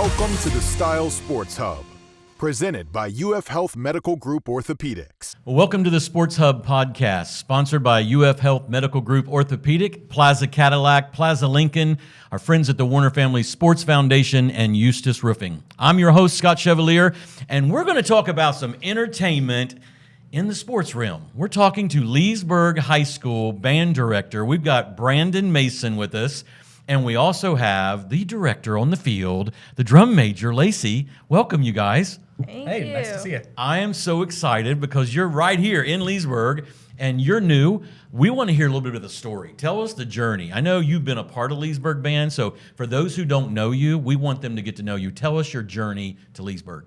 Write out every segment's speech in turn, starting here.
Welcome to the Style Sports Hub, presented by UF Health Medical Group Orthopaedics. Welcome to the Sports Hub podcast, sponsored by UF Health Medical Group Orthopedic, Plaza Cadillac, Plaza Lincoln, our friends at the Warner Family Sports Foundation, and Eustis Roofing. I'm your host, Scott Chevalier, and we're going to talk about some entertainment in the sports realm. We're talking to Leesburg High School band director. We've got Brandon Mason with us, and we also have the director on the field, the drum major, Lacey. Welcome, you guys. Thank Hey, you. nice to see you. I am so excited because you're right here in Leesburg and you're new. We want to hear a little bit of the story. Tell us the journey. I know you've been a part of Leesburg Band, so for those who don't know you, we want them to get to know you. Tell us your journey to Leesburg.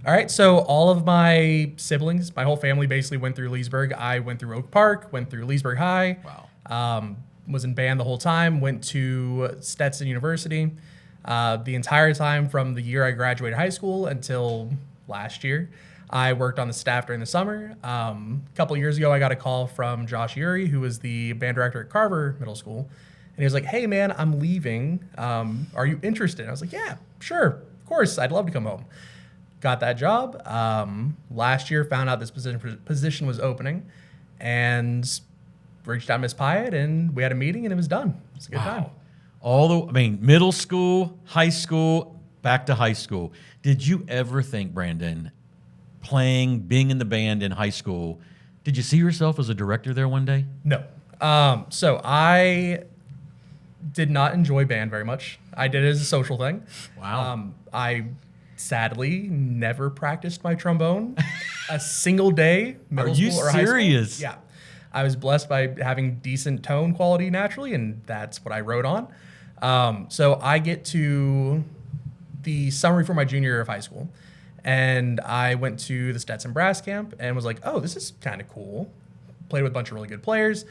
All right, so all of my siblings, my whole family basically went through Leesburg. I went through Oak Park, went through Leesburg High. Wow. Was in band the whole time, went to Stetson University. The entire time from the year I graduated high school until last year, I worked on the staff during the summer. A couple of years ago, I got a call from Josh Urey, who was the band director at Carver Middle School. And he was like, hey, man, I'm leaving. Are you interested? I was like, yeah, sure, of course. I'd love to come home. Got that job. Last year, found out this position was opening and reached out to Miss Pyatt, and we had a meeting, and it was done. It's a good time. Middle school, high school, back to high school. Did you ever think, Brandon, being in the band in high school, did you see yourself as a director there one day? No. So I did not enjoy band very much. I did it as a social thing. Wow. I sadly never practiced my trombone a single day, middle school or high school. Are you serious? Yeah. I was blessed by having decent tone quality naturally, and that's what I wrote on. So I get to the summer before my junior year of high school, and I went to the Stetson Brass Camp and was like, oh, this is kind of cool. Played with a bunch of really good players.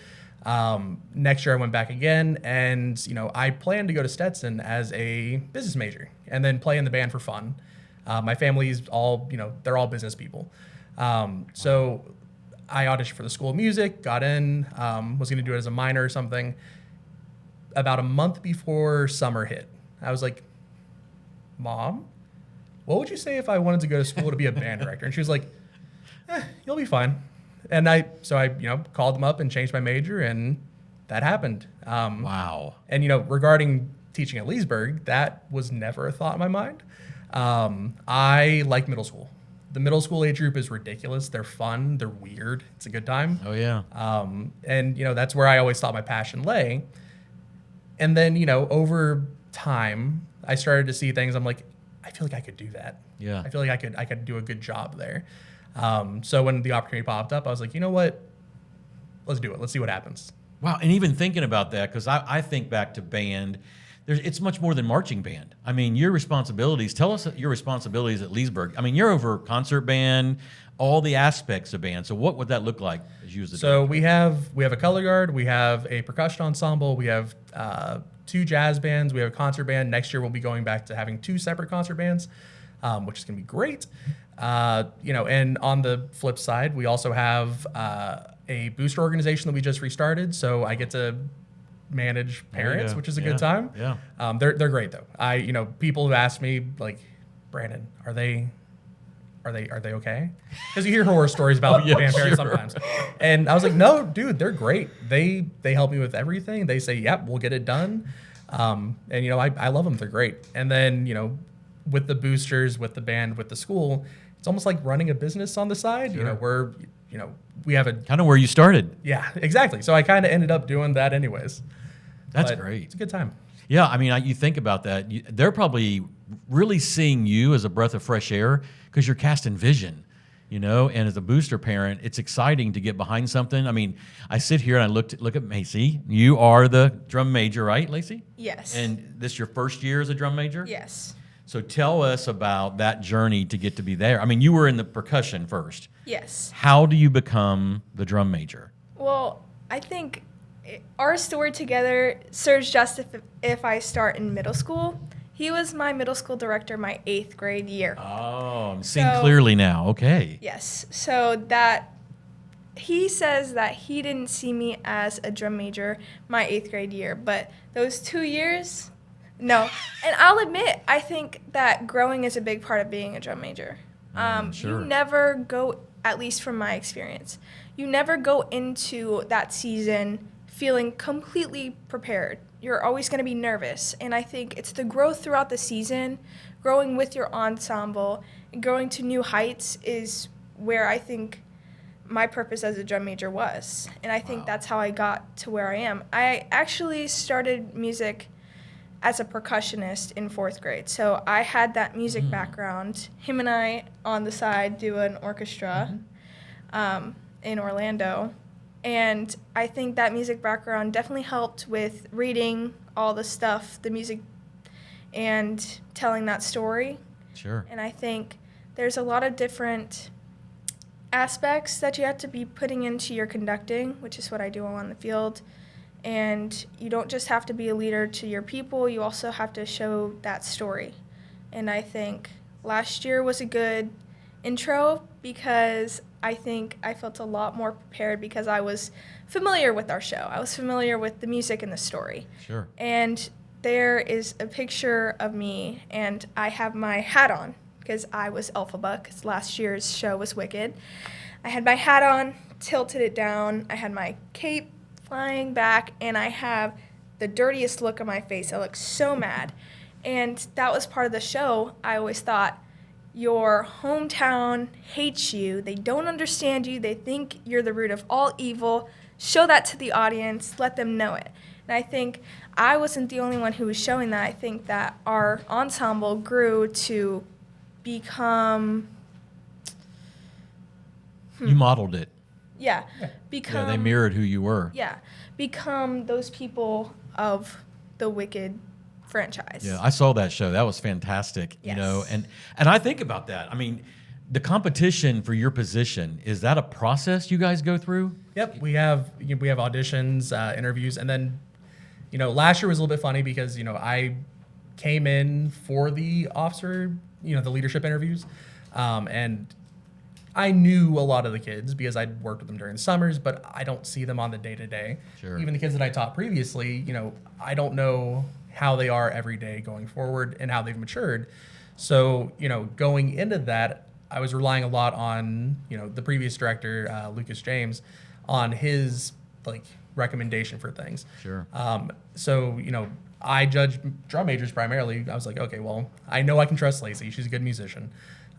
Next year I went back again, and I planned to go to Stetson as a business major and then play in the band for fun. My family's all, they're all business people. So I auditioned for the School of Music, got in, was going to do it as a minor or something. About a month before summer hit, I was like, Mom, what would you say if I wanted to go to school to be a band director? And she was like, you'll be fine. And I called them up and changed my major, and that happened. Wow. And, regarding teaching at Leesburg, that was never a thought in my mind. I like middle school. The middle school age group is ridiculous. They're fun. They're weird. It's a good time. Oh, yeah. And, that's where I always thought my passion lay. And then, over time, I started to see things. I'm like, I feel like I could do that. Yeah. I feel like I could do a good job there. So when the opportunity popped up, I was like, you know what? Let's do it. Let's see what happens. Wow. And even thinking about that, because I think back to band, it's much more than marching band. I mean, your responsibilities, tell us your responsibilities at Leesburg. I mean, you're over concert band, all the aspects of band. So what would that look like as you as the So we have a color guard, we have a percussion ensemble, we have 2 jazz bands, we have a concert band. Next year we'll be going back to having 2 separate concert bands, which is going to be great. And on the flip side, we also have a booster organization that we just restarted. So I get to manage parents, which is a good time. Yeah. They're great though. People have asked me like, Brandon, are they okay? Because you hear horror stories about band parents sometimes. And I was like, no, dude, they're great. They help me with everything. They say, yep, we'll get it done. And I love them. They're great. And then, with the boosters, with the band, with the school, it's almost like running a business on the side. Sure. We have a kind of where you started. Yeah, exactly. So I kind of ended up doing that anyways. That's But great. It's a good time. Yeah, I mean, you think about that. They're probably really seeing you as a breath of fresh air because you're casting vision, and as a booster parent, it's exciting to get behind something. I mean, I sit here and I look at Macy. You are the drum major, right, Lacey? Yes. And this your first year as a drum major? Yes. So tell us about that journey to get to be there. I mean, you were in the percussion first. Yes. How do you become the drum major? Well, I think our story together serves just if I start in middle school. He was my middle school director my 8th grade year. Oh, I'm seeing clearly now. Okay. Yes. So that he says that he didn't see me as a drum major my 8th grade year, but those 2 years, No. And I'll admit, I think that growing is a big part of being a drum major. Sure. You never go, at least from my experience, you never go into that season feeling completely prepared. You're always going to be nervous. And I think it's the growth throughout the season, growing with your ensemble, and growing to new heights is where I think my purpose as a drum major was. And I think that's how I got to where I am. I actually started music as a percussionist in 4th grade. So I had that music background. Him and I on the side do an orchestra in Orlando. And I think that music background definitely helped with reading all the stuff, the music, and telling that story. Sure. And I think there's a lot of different aspects that you have to be putting into your conducting, which is what I do on the field. And you don't just have to be a leader to your people, you also have to show that story. And I think last year was a good intro because I think I felt a lot more prepared because I was familiar with our show. I was familiar with the music and the story. Sure. And there is a picture of me, and I have my hat on because I was Elphaba, because last year's show was Wicked. I had my hat on, tilted it down, I had my cape flying back, and I have the dirtiest look on my face. I look so mad. And that was part of the show. I always thought, your hometown hates you, they don't understand you, they think you're the root of all evil. Show that to the audience, let them know it. And I think I wasn't the only one who was showing that. I think that our ensemble grew to become... You modeled it. Yeah. Yeah, Become... they mirrored who you were. Yeah. Become those people of the Wicked franchise. Yeah, I saw that show. That was fantastic. Yes. You know, and I think about that. I mean, the competition for your position, is that a process you guys go through? Yep, we have auditions, interviews, and then, last year was a little bit funny because, I came in for the officer, the leadership interviews, and I knew a lot of the kids because I'd worked with them during the summers, but I don't see them on the day-to-day. Sure. Even the kids that I taught previously, I don't know how they are every day going forward and how they've matured. So, going into that, I was relying a lot on, the previous director, Lucas James, on his recommendation for things. Sure. So, I judge drum majors primarily. I was like, okay, well, I know I can trust Lacey. She's a good musician.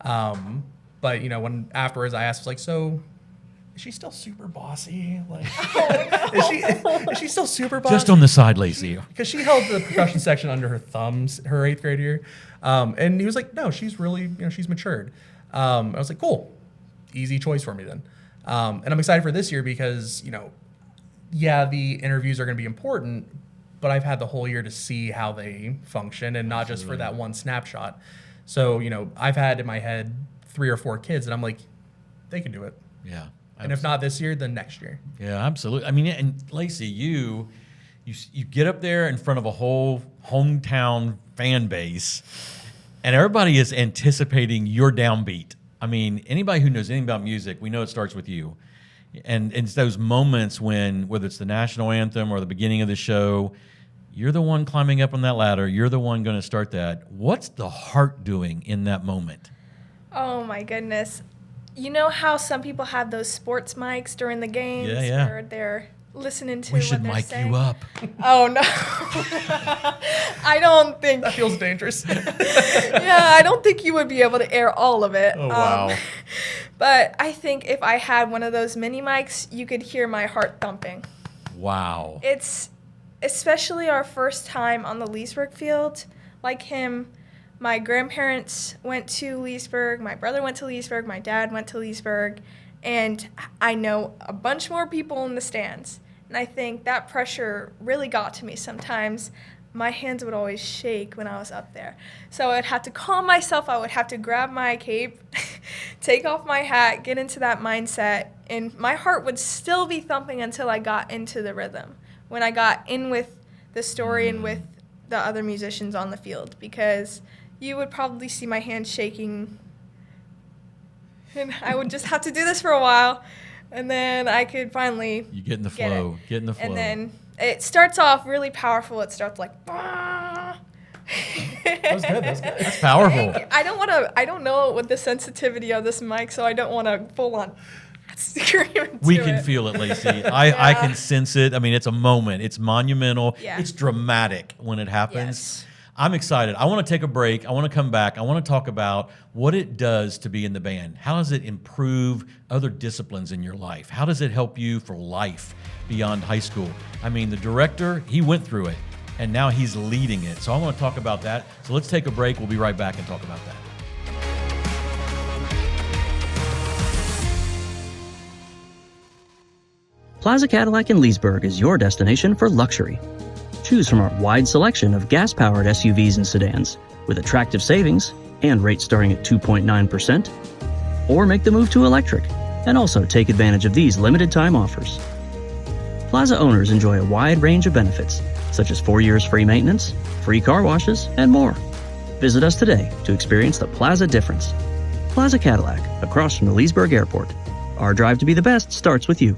But, when afterwards I asked, so is she still super bossy? Is she still super bossy? Just on the side, Lacey. Because she held the percussion section under her thumbs her 8th grade year. And he was like, no, she's really, she's matured. I was like, cool, easy choice for me then. And I'm excited for this year because, the interviews are going to be important, but I've had the whole year to see how they function and not just for that one snapshot. So, I've had in my head 3 or 4 kids and I'm like, they can do it. Yeah. And if not this year, then next year. Yeah, absolutely. I mean, and Lacey, you get up there in front of a whole hometown fan base, and everybody is anticipating your downbeat. I mean, anybody who knows anything about music, we know it starts with you. And it's those moments when, whether it's the national anthem or the beginning of the show, you're the one climbing up on that ladder. You're the one going to start that. What's the heart doing in that moment? Oh, my goodness. You know how some people have those sports mics during the games where they're listening to We what should they're mic saying? you up. Oh, no. I don't think... That feels dangerous. Yeah, I don't think you would be able to air all of it. Oh, wow. But I think if I had one of those mini mics, you could hear my heart thumping. Wow. It's especially our first time on the Leesburg field. Like him, my grandparents went to Leesburg, my brother went to Leesburg, my dad went to Leesburg, and I know a bunch more people in the stands. And I think that pressure really got to me sometimes. My hands would always shake when I was up there. So I would have to calm myself. I would have to grab my cape, take off my hat, get into that mindset, and my heart would still be thumping until I got into the rhythm, when I got in with the story and with the other musicians on the field, because you would probably see my hands shaking, and I would just have to do this for a while, and then I could finally You get in the flow. Get in the flow. And then it starts off really powerful. It starts like, bah! That was good. That was good. That's powerful. I don't know what the sensitivity of this mic, so I don't want to full on scream into We can it. feel it, Lacey. I can sense it. I mean, it's a moment. It's monumental. Yeah. It's dramatic when it happens. Yes. I'm excited. I want to take a break. I want to come back. I want to talk about what it does to be in the band. How does it improve other disciplines in your life? How does it help you for life beyond high school? I mean, the director, he went through it, and now he's leading it. So I want to talk about that. So let's take a break. We'll be right back and talk about that. Plaza Cadillac in Leesburg is your destination for luxury. Choose from our wide selection of gas-powered SUVs and sedans with attractive savings and rates starting at 2.9%, or make the move to electric and also take advantage of these limited-time offers. Plaza owners enjoy a wide range of benefits, such as 4 years free maintenance, free car washes, and more. Visit us today to experience the Plaza difference. Plaza Cadillac, across from the Leesburg Airport. Our drive to be the best starts with you.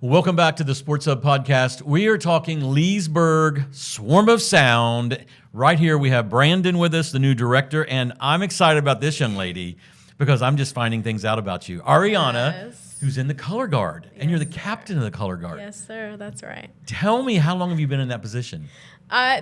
Welcome back to the Sports Hub podcast. We are talking Leesburg, Swarm of Sound. Right here, we have Brandon with us, the new director, and I'm excited about this young lady because I'm just finding things out about you. Ariana, Yes. who's in the color guard, and you're the Yes, captain of the color guard. Yes, sir. That's right. Tell me, how long have you been in that position?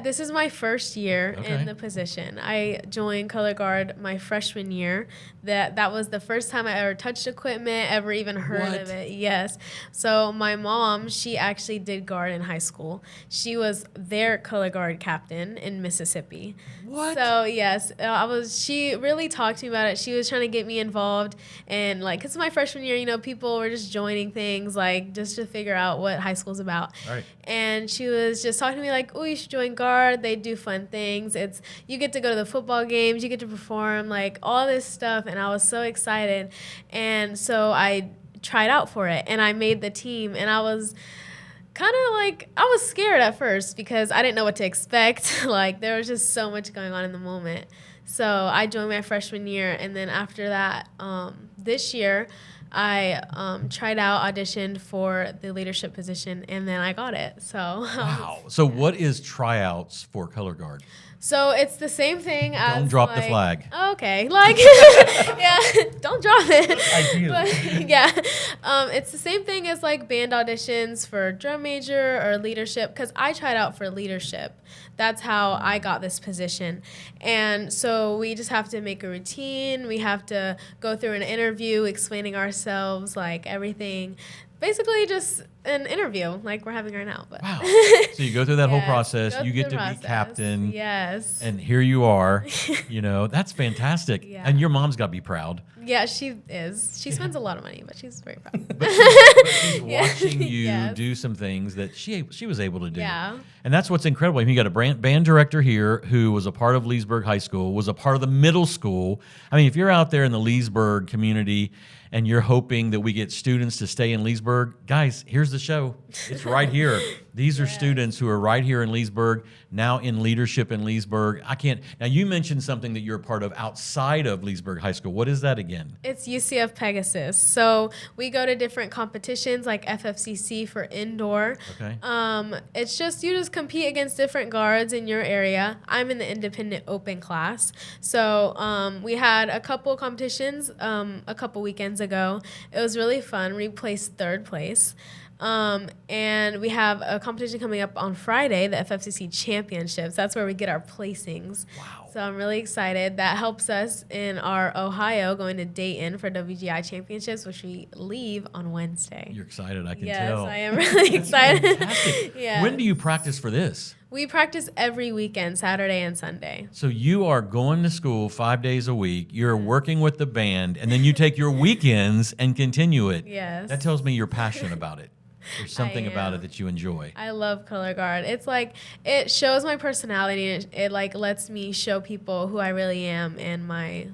This is my first year Okay. in the position. I joined Color Guard my freshman year. That was the first time I ever touched equipment, ever even heard What? of it. Yes. So my mom, she actually did guard in high school. She was their Color Guard captain in Mississippi. What? So yes, she really talked to me about it. She was trying to get me involved, and like, cause my freshman year, people were just joining things like just to figure out what high school's about. Right. And she was just talking to me like, oh, you should join guard. They do fun things. You get to go to the football games, you get to perform, like all this stuff. And I was so excited. And so I tried out for it and I made the team, and I was kind of like, I was scared at first because I didn't know what to expect. Like there was just so much going on in the moment. So I joined my freshman year, and then after that, this year, I tried out, auditioned for the leadership position, and then I got it. So Wow. So what is tryouts for color guard? So it's the same thing as Don't drop the flag. Okay, like yeah, don't drop it. Ideally. But, yeah, it's the same thing as like band auditions for drum major or leadership, because I tried out for leadership. That's how I got this position. And so we just have to make a routine. We have to go through an interview explaining ourselves, like everything. Basically just an interview like we're having right now. But Wow. So you go through that whole Yes, process. go You through get the to be process. captain. Yes. And here you are. That's fantastic. Yeah. And your mom's got to be proud. Yeah, she is. She spends a lot of money, but she's very proud. But she's Yeah. watching you Yes. do some things that she was able to do. Yeah. And that's what's incredible. I mean, you got a band director here who was a part of Leesburg High School, was a part of the middle school. I mean, if you're out there in the Leesburg community and you're hoping that we get students to stay in Leesburg, guys, here's the show. It's right here. These are students who are right here in Leesburg, now in leadership in Leesburg. Now you mentioned something that you're a part of outside of Leesburg High School. What is that again? It's UCF Pegasus. So we go to different competitions like FFCC for indoor. Okay. It's just, you just compete against different guards in your area. I'm in the independent open class. So we had a couple competitions a couple weekends ago. It was really fun. We placed third place. And we have a competition coming up on Friday, the FFCC Championships. That's where we get our placings. Wow. So I'm really excited. That helps us in our Ohio going to Dayton for WGI Championships, which we leave on Wednesday. You're excited, I can Yes, tell. I am really excited. Fantastic. Yes. When do you practice for this? We practice every weekend, Saturday and Sunday. So you are going to school 5 days a week, you're working with the band, and then you take your weekends and continue it. Yes. That tells me you're passionate about it. There's something about it am. that you enjoy. I love color guard. It's like, it shows my personality, and it like lets me show people who I really am and my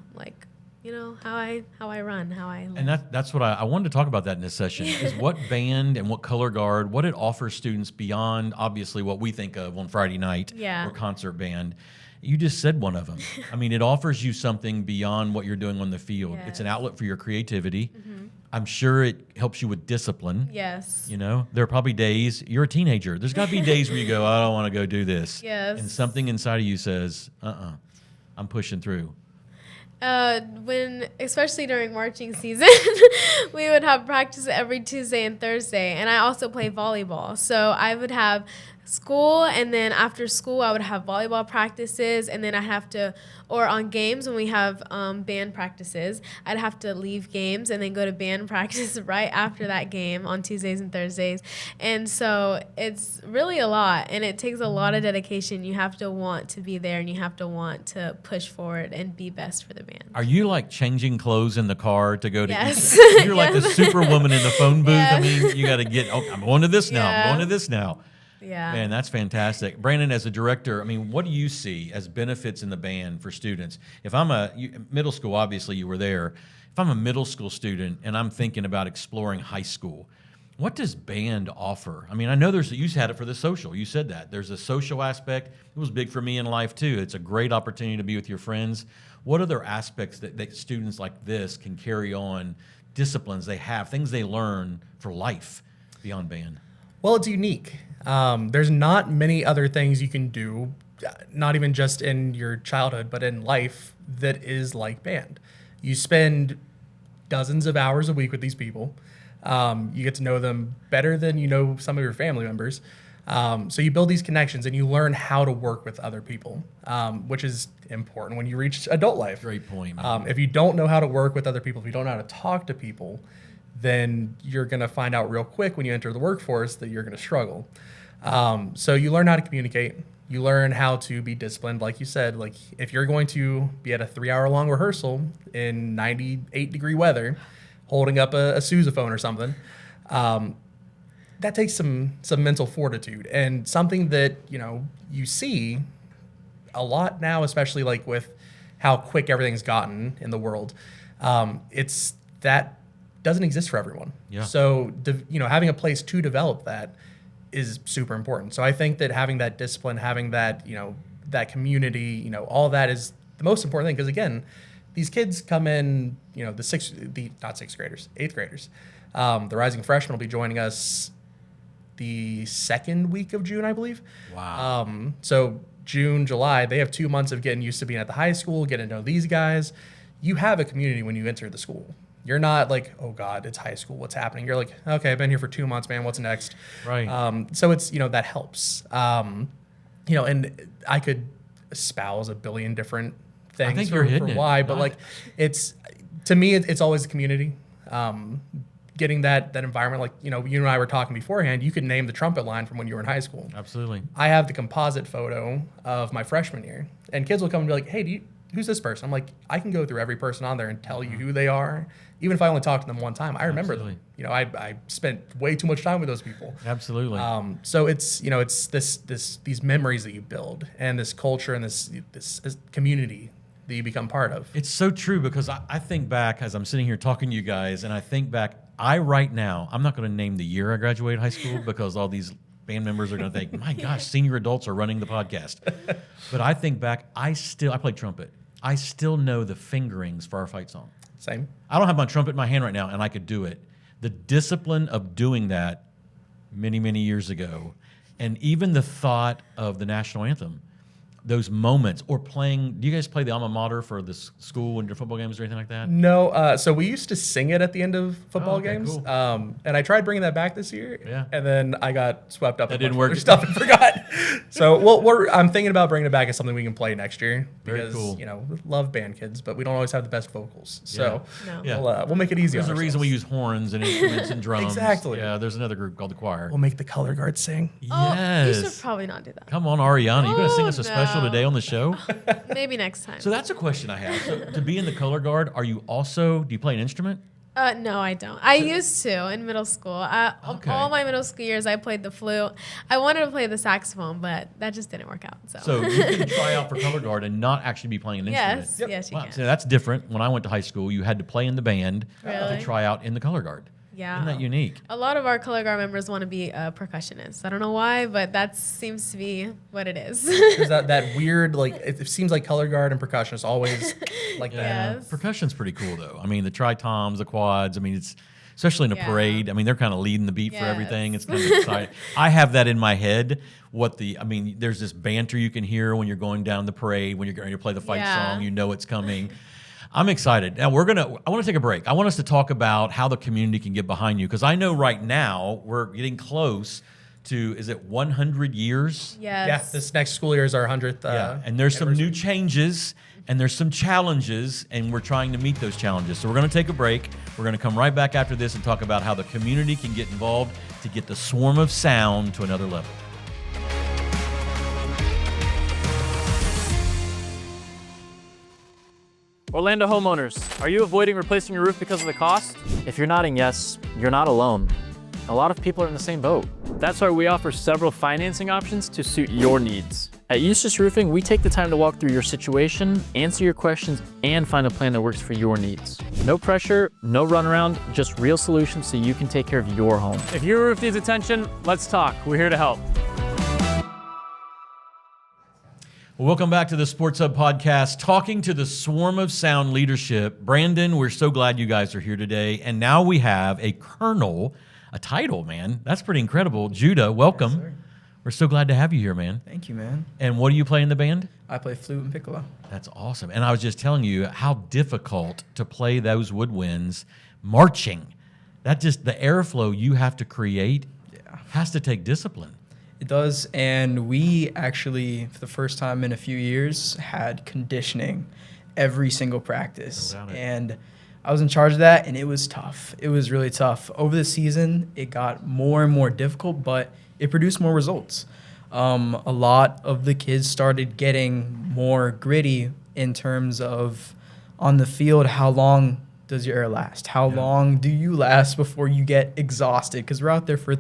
how I run, how I live. And that's what I wanted to talk about that in this session, is what band and what color guard, what it offers students beyond obviously what we think of on Friday night Yeah. or concert band. You just said one of them. I mean, it offers you something beyond what you're doing on the field. It's an Yes. outlet for your creativity. I'm sure it helps you with discipline. Yes. You know, there are probably days, you're a teenager. There's got to be days where you go, I don't want to go do this. Yes. And something inside of you says, I'm pushing through. Especially during marching season, we would have practice every Tuesday and Thursday. And I also play volleyball. So I would have school, and then after school I would have volleyball practices, and then I'd have to, or on games when we have band practices, I'd have to leave games and then go to band practice right after that game on Tuesdays and Thursdays. And so it's really a lot, and it takes a lot of dedication. You have to want to be there, and you have to want to push forward and be best for the band. Are you like changing clothes in the car to go to Yes. You're like the superwoman in the phone booth. Yes. I mean, you got to get, I'm going to this now. I'm Yeah. going to this now. Yeah. Man, that's fantastic. Brandon, as a director, I mean, what do you see as benefits in the band for students? If I'm middle school, obviously you were there. If I'm a middle school student and I'm thinking about exploring high school, what does band offer? I mean, I know you had it for the social. You said that. There's a social aspect. It was big for me in life, too. It's a great opportunity to be with your friends. What other aspects that students like this can carry on, disciplines they have, things they learn for life beyond band? Well, it's unique. There's not many other things you can do, not even just in your childhood, but in life, that is like band. You spend dozens of hours a week with these people. You get to know them better than you know some of your family members. So you build these connections and you learn how to work with other people, which is important when you reach adult life. Great point, man. If you don't know how to work with other people, if you don't know how to talk to people, then you're going to find out real quick when you enter the workforce that you're going to struggle. So you learn how to communicate. You learn how to be disciplined. Like you said, like if you're going to be at a 3-hour-long rehearsal in 98-degree weather, holding up a sousaphone or something, that takes some mental fortitude, and something that, you know, you see a lot now, especially like with how quick everything's gotten in the world. It's that doesn't exist for everyone. Yeah. So, having a place to develop that is super important. So I think that having that discipline, having that, that community, all that is the most important thing. Because again, these kids come in, not 6th graders, 8th graders. The rising freshmen will be joining us the second week of June, I believe. Wow. So June, July, they have 2 months of getting used to being at the high school, getting to know these guys. You have a community when you enter the school. You're not like, oh God, it's high school, what's happening? You're like, okay, I've been here for 2 months, man, what's next? Right. So it's, that helps. And I could espouse a billion different things I think you're hitting for it. why, but to me, it's always the community. Getting that environment, like, you and I were talking beforehand, you could name the trumpet line from when you were in high school. Absolutely. I have the composite photo of my freshman year, and kids will come and be like, hey, who's this person? I'm like, I can go through every person on there and tell you who they are. Even if I only talked to them one time, I remember them. I spent way too much time with those people. Absolutely. So it's, it's these memories that you build, and this culture, and this community that you become part of. It's so true, because I think back as I'm sitting here talking to you guys, and I think back, right now, I'm not going to name the year I graduated high school because all these band members are going to think, my gosh, senior adults are running the podcast. But I think back, I played trumpet. I still know the fingerings for our fight song. Same. I don't have my trumpet in my hand right now, and I could do it. The discipline of doing that many, many years ago, and even the thought of the national anthem, those moments, or playing. Do you guys play the alma mater for the school and your football games or anything like that? No. So we used to sing it at the end of football okay, games. cool. And I tried bringing that back this year. Yeah. And then I got swept up in didn't a bunch work. of other stuff and forgot. So I'm thinking about bringing it back as something we can play next year. Very Because, cool. we love band kids, but we don't always have the best vocals. So No. Yeah. we'll make it easy. There's on a reason we ourselves. use horns and instruments and drums. Exactly. Yeah, there's another group called the choir. We'll make the color guard sing. Oh, Yes. you should probably not do that. Come on, Ariana. You going to sing us a special no. today on the show? Maybe next time. So that's a question I have. So to be in the color guard, do you play an instrument? No, I don't. I used to in middle school. Okay. All my middle school years, I played the flute. I wanted to play the saxophone, but that just didn't work out. So you can try out for color guard and not actually be playing an instrument. yes, yes, you Wow, can. so that's different. When I went to high school, you had to play in the band to Really? try out in the color guard. Yeah. Isn't that unique? A lot of our color guard members want to be percussionists. I don't know why, but that seems to be what it is. There's that weird, it seems like color guard and percussion is always like that. Yes. Percussion's pretty cool, though. I mean, the tri-toms, the quads. I mean, especially in a Yeah. parade. I mean, they're kind of leading the beat for Yes. everything. It's kind of exciting. I have that in my head. There's this banter you can hear when you're going down the parade, when you're going to play the fight Yeah. song, you know it's coming. I'm excited. Now I want to take a break. I want us to talk about how the community can get behind you, because I know right now we're getting close to, is it 100 years? Yes. Yeah, this next school year is our 100th. Yeah, and there's some new changes and there's some challenges, and we're trying to meet those challenges. So we're going to take a break. We're going to come right back after this and talk about how the community can get involved to get the swarm of sound to another level. Orlando homeowners, are you avoiding replacing your roof because of the cost? If you're nodding yes, you're not alone. A lot of people are in the same boat. That's why we offer several financing options to suit your needs. At Eustis Roofing, we take the time to walk through your situation, answer your questions, and find a plan that works for your needs. No pressure, no runaround, just real solutions so you can take care of your home. If your roof needs attention, let's talk. We're here to help. Well, welcome back to the Sports Hub podcast, talking to the swarm of sound leadership. Brandon, we're so glad you guys are here today. And now we have a colonel, a title, man. That's pretty incredible. Judah, welcome. Yes, sir. We're so glad to have you here, man. Thank you, man. And what do you play in the band? I play flute and piccolo. That's awesome. And I was just telling you how difficult to play those woodwinds marching. That just, the airflow you have to create has to take discipline. It does, and we actually, for the first time in a few years, had conditioning every single practice. No doubt it. And I was in charge of that, and it was tough. It was really tough. Over the season, it got more and more difficult, but it produced more results. A lot of the kids started getting more gritty in terms of on the field, how long does your air last? How long do you last before you get exhausted? Because we're out there for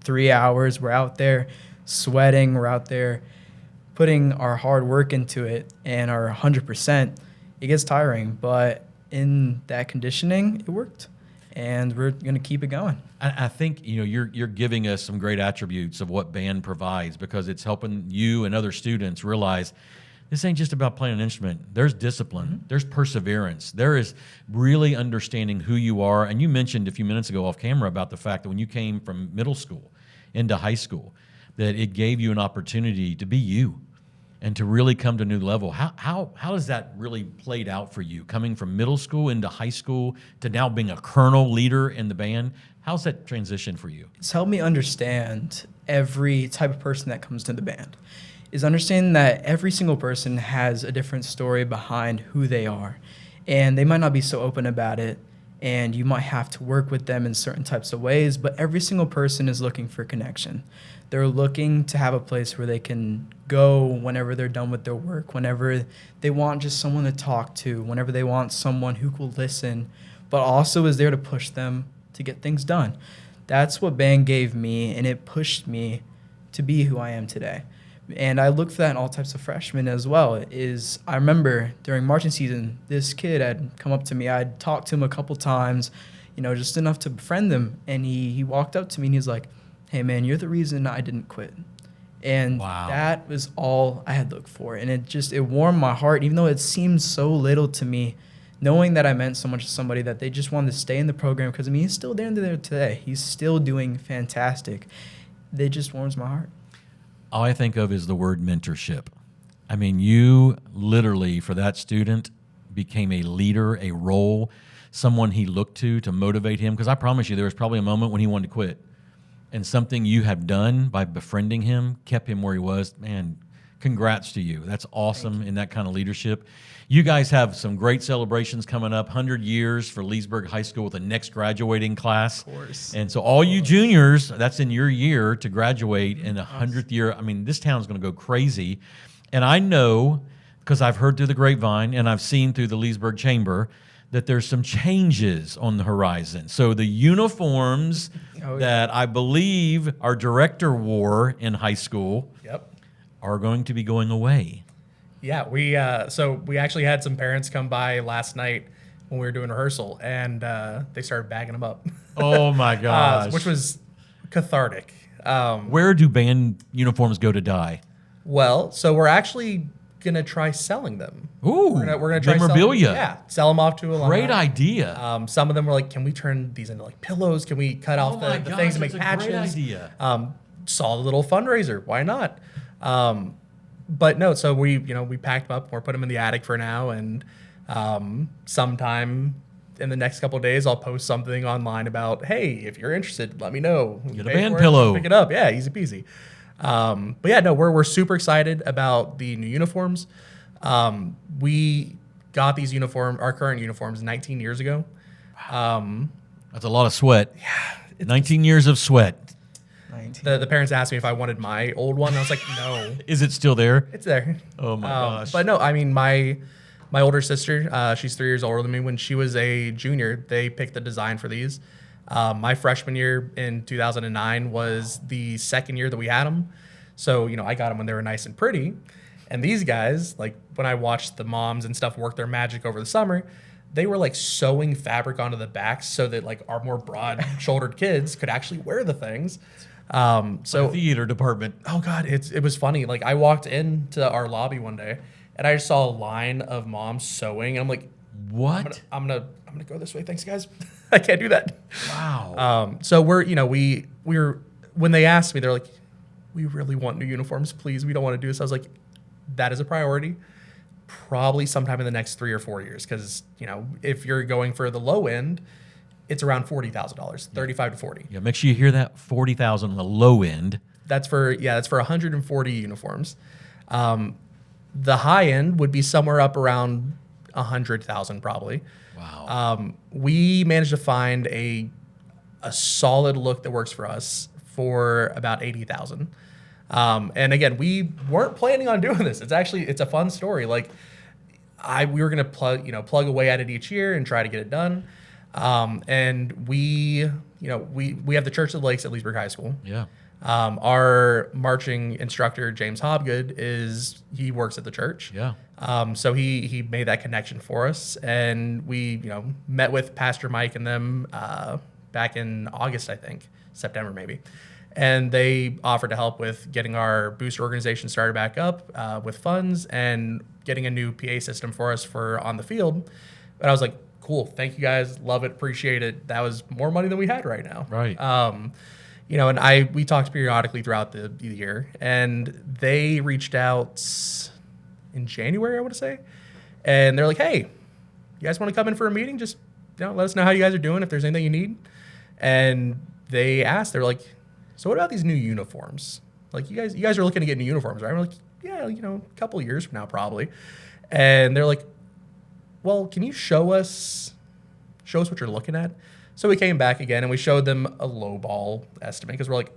3 hours. We're out there sweating. We're out there putting our hard work into it and our 100%. It gets tiring, but in that conditioning, it worked. And we're going to keep it going. I think you're giving us some great attributes of what band provides, because it's helping you and other students realize this ain't just about playing an instrument. There's discipline. There's perseverance. There is really understanding who you are. And you mentioned a few minutes ago off camera about the fact that when you came from middle school into high school, that it gave you an opportunity to be you and to really come to a new level. How has that really played out for you, coming from middle school into high school to now being a colonel leader in the band? How's that transition for you? It's helped me understand every type of person that comes to the band. Is understanding that every single person has a different story behind who they are. And they might not be so open about it, and you might have to work with them in certain types of ways, but every single person is looking for connection. They're looking to have a place where they can go whenever they're done with their work, whenever they want just someone to talk to, whenever they want someone who will listen, but also is there to push them to get things done. That's what band gave me, and it pushed me to be who I am today. And I look for that in all types of freshmen as well. I remember during marching season, this kid had come up to me. I'd talked to him a couple times, just enough to befriend him. And he walked up to me and he was like, "Hey man, you're the reason I didn't quit." And Wow. That was all I had looked for. And it warmed my heart, even though it seemed so little to me, knowing that I meant so much to somebody that they just wanted to stay in the program. Because he's still there today. He's still doing fantastic. It just warms my heart. All I think of is the word mentorship. I mean, you literally, for that student, became a leader, a role, someone he looked to motivate him. Because I promise you, there was probably a moment when he wanted to quit. And something you have done by befriending him kept him where he was. Man, congrats to you. That's awesome in that kind of leadership. You guys have some great celebrations coming up, 100 years for Leesburg High School with the next graduating class. Of course. And so all you juniors, that's in your year to graduate in the 100th year. I mean, this town's going to go crazy. And I know, because I've heard through the grapevine and I've seen through the Leesburg Chamber, that there's some changes on the horizon. So the uniforms that I believe our director wore in high school are going to be going away. Yeah, we actually had some parents come by last night when we were doing rehearsal, and they started bagging them up. Oh my gosh. Which was cathartic. Where do band uniforms go to die? Well, so we're actually gonna try selling them. Ooh, we're gonna try memorabilia. sell them off to alumni. Great idea. Some of them were like, can we turn these into like pillows? Can we cut off the things and make that's a patches? great idea. Solid little fundraiser. Why not? But no, so we packed them up. We're putting them in the attic for now, and sometime in the next couple of days, I'll post something online about, hey, if you're interested, let me know. Get a band pillow. Pick it up. Yeah, easy peasy. But yeah, no, we're super excited about the new uniforms. We got these our current uniforms 19 years ago. That's a lot of sweat. Yeah. 19 years of sweat. The parents asked me if I wanted my old one. I was like, no. Is it still there? It's there. Oh my gosh. But no, I mean, my older sister, she's 3 years older than me. When she was a junior, they picked the design for these. My freshman year in 2009 was the second year that we had them. So, I got them when they were nice and pretty. And these guys, like when I watched the moms and stuff work their magic over the summer, they were like sewing fabric onto the backs so that like our more broad-shouldered kids could actually wear the things. So theater department. Oh God, it was funny. Like I walked into our lobby one day and I just saw a line of moms sewing, and I'm like, what? I'm gonna go this way. Thanks, guys. I can't do that. Wow. So we were when they asked me, they're like, we really want new uniforms, please. We don't want to do this. I was like, that is a priority. Probably sometime in the next 3 or 4 years, because if you're going for the low end, it's around $40,000, 35 to 40. Yeah, make sure you hear that. 40,000 on the low end. That's for 140 uniforms. The high end would be somewhere up around 100,000 probably. Wow. We managed to find a solid look that works for us for about 80,000. And again, we weren't planning on doing this. It's a fun story. Like we were gonna plug away at it each year and try to get it done. And we have the Church of the Lakes at Leesburg High School. Yeah. Our marching instructor, James Hobgood, he works at the church. Yeah. So he made that connection for us, and we met with Pastor Mike and them back in August, I think, September maybe, and they offered to help with getting our booster organization started back up with funds and getting a new PA system for us for on the field. But I was like, cool, thank you guys, love it, appreciate it. That was more money than we had right now. Right. And we talked periodically throughout the year, and they reached out in January, I want to say, and they're like, hey, you guys want to come in for a meeting? Just let us know how you guys are doing, if there's anything you need. And they were like, so what about these new uniforms? Like you guys are looking to get new uniforms, right? We're like, yeah, a couple years from now probably. And they're like, well, can you show us what you're looking at? So we came back again and we showed them a lowball estimate, because we're like,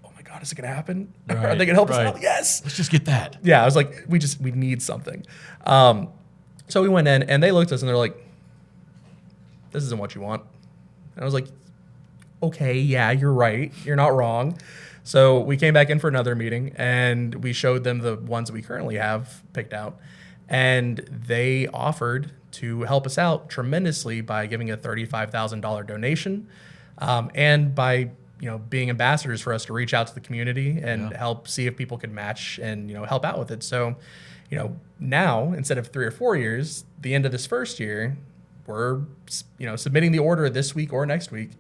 oh my God, is it gonna happen? Right, Are they gonna help us out? Yes. Let's just get that. Yeah, I was like, we need something. So we went in and they looked at us and they're like, this isn't what you want. And I was like, okay, yeah, you're right. You're not wrong. So we came back in for another meeting and we showed them the ones that we currently have picked out. And they offered to help us out tremendously by giving a $35,000 donation, and by being ambassadors for us to reach out to the community and help see if people could match and help out with it. So, now instead of 3 or 4 years, the end of this first year, we're submitting the order this week or next week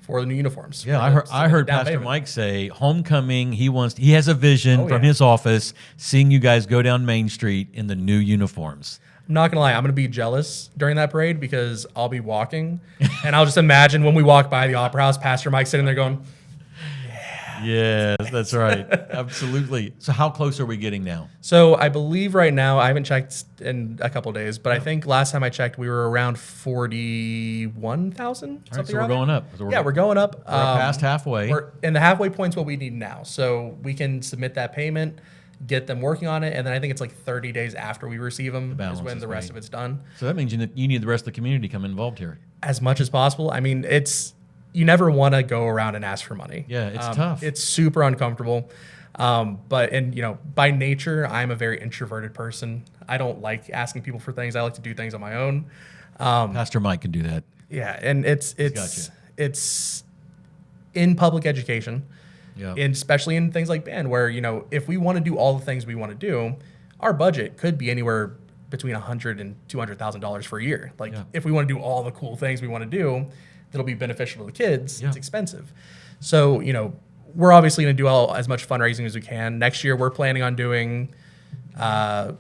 for the new uniforms. Yeah, I heard Pastor Mike say homecoming. He has a vision from his office, seeing you guys go down Main Street in the new uniforms. I'm not gonna lie, I'm gonna be jealous during that parade, because I'll be walking and I'll just imagine when we walk by the Opera House, Pastor Mike sitting there going, yes, that's right. Absolutely. So how close are we getting now? So I believe right now, I haven't checked in a couple of days, but I think last time I checked, we were around 41,000. All right, so we're going up. We're going up. We're past halfway. And the halfway point's what we need now. So we can submit that payment, get them working on it, and then I think it's like 30 days after we receive them is when the rest of it's done. So that means you need the rest of the community to come involved here. As much as possible. I mean, you never want to go around and ask for money. Yeah, it's tough. It's super uncomfortable. But by nature, I'm a very introverted person. I don't like asking people for things. I like to do things on my own. Pastor Mike can do that. Yeah, and it's in public education. Yeah. And especially in things like band, where if we want to do all the things we want to do, our budget could be anywhere between $100,000 and $200,000 for a year. Like if we want to do all the cool things we want to do, that'll be beneficial to the kids. It's expensive. So, you know, we're obviously going to do as much fundraising as we can. Next year, we're planning on doing, 10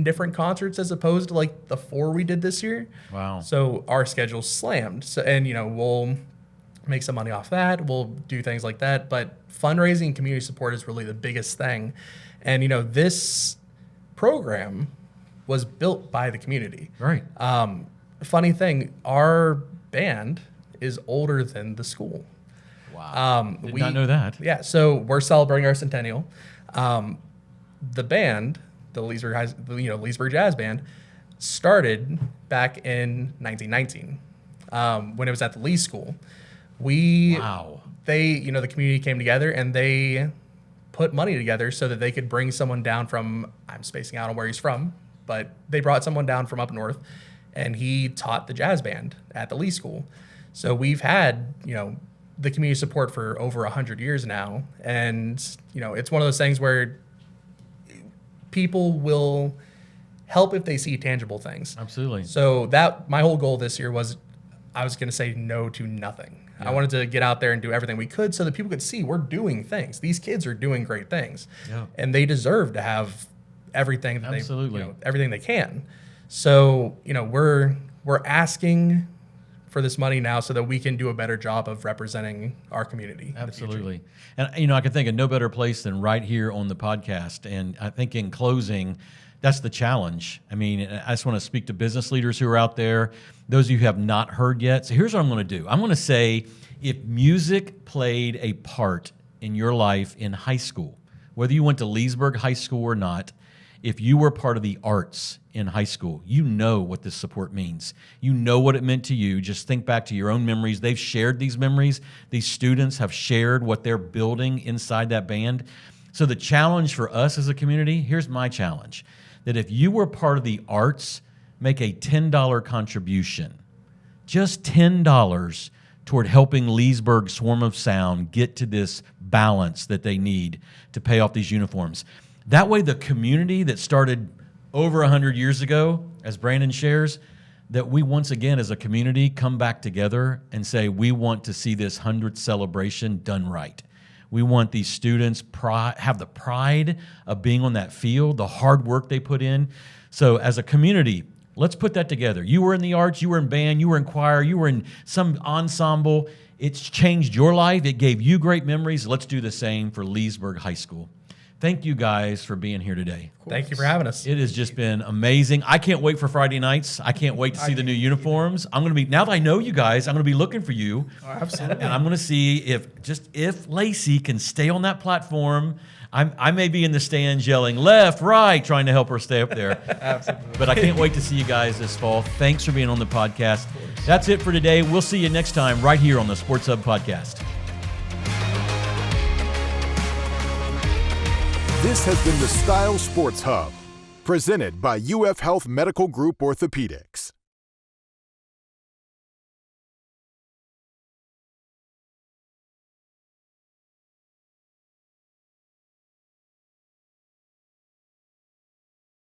different concerts as opposed to like the 4 we did this year. Wow. So our schedule's slammed. So, and, you know, we'll make some money off that. We'll do things like that. But fundraising and community support is really the biggest thing. And, you know, this program was built by the community. Right. Funny thing, our band is older than the school. Wow. Did not know that. Yeah, so we're celebrating our centennial. The band, the Leesburg Jazz Band, started back in 1919 when it was at the Lee School. The community came together and they put money together so that they could bring someone down from, I'm spacing out on where he's from, but they brought someone down from up north and he taught the jazz band at the Lee School. So we've had, you know, the community support for over 100 years now. And, you know, it's one of those things where people will help if they see tangible things. Absolutely. So that my whole goal this year was I was going to say no to nothing. I wanted to get out there and do everything we could so that people could see we're doing things. These kids are doing great things. Yeah. And they deserve to have everything that everything they can. So, you know, we're asking for this money now so that we can do a better job of representing our community. Absolutely. And, you know, I can think of no better place than right here on the podcast. And I think in closing, that's the challenge. I mean, I just want to speak to business leaders who are out there, those of you who have not heard yet. So here's what I'm going to do. I'm going to say, if music played a part in your life in high school, whether you went to Leesburg High School or not, if you were part of the arts in high school, you know what this support means. You know what it meant to you. Just think back to your own memories. They've shared these memories. These students have shared what they're building inside that band. So the challenge for us as a community, here's my challenge, that if you were part of the arts, make a $10 contribution, just $10 toward helping Leesburg Swarm of Sound get to this balance that they need to pay off these uniforms. That way the community that started over 100 years ago, as Brandon shares, that we once again as a community come back together and say we want to see this 100th celebration done right. We want these students have the pride of being on that field, the hard work they put in. So as a community, let's put that together. You were in the arts, you were in band, you were in choir, you were in some ensemble. It's changed your life. It gave you great memories. Let's do the same for Leesburg High School. Thank you guys for being here today. Thank you for having us. It has just been amazing. I can't wait for Friday nights. I can't wait to see the new uniforms. I'm going to be, now that I know you guys, I'm going to be looking for you. Oh, absolutely. And I'm going to see if Lacey can stay on that platform. I may be in the stands yelling left, right, trying to help her stay up there. Absolutely. But I can't wait to see you guys this fall. Thanks for being on the podcast. That's it for today. We'll see you next time right here on the Sports Hub Podcast. This has been the Style Sports Hub, presented by UF Health Medical Group Orthopaedics.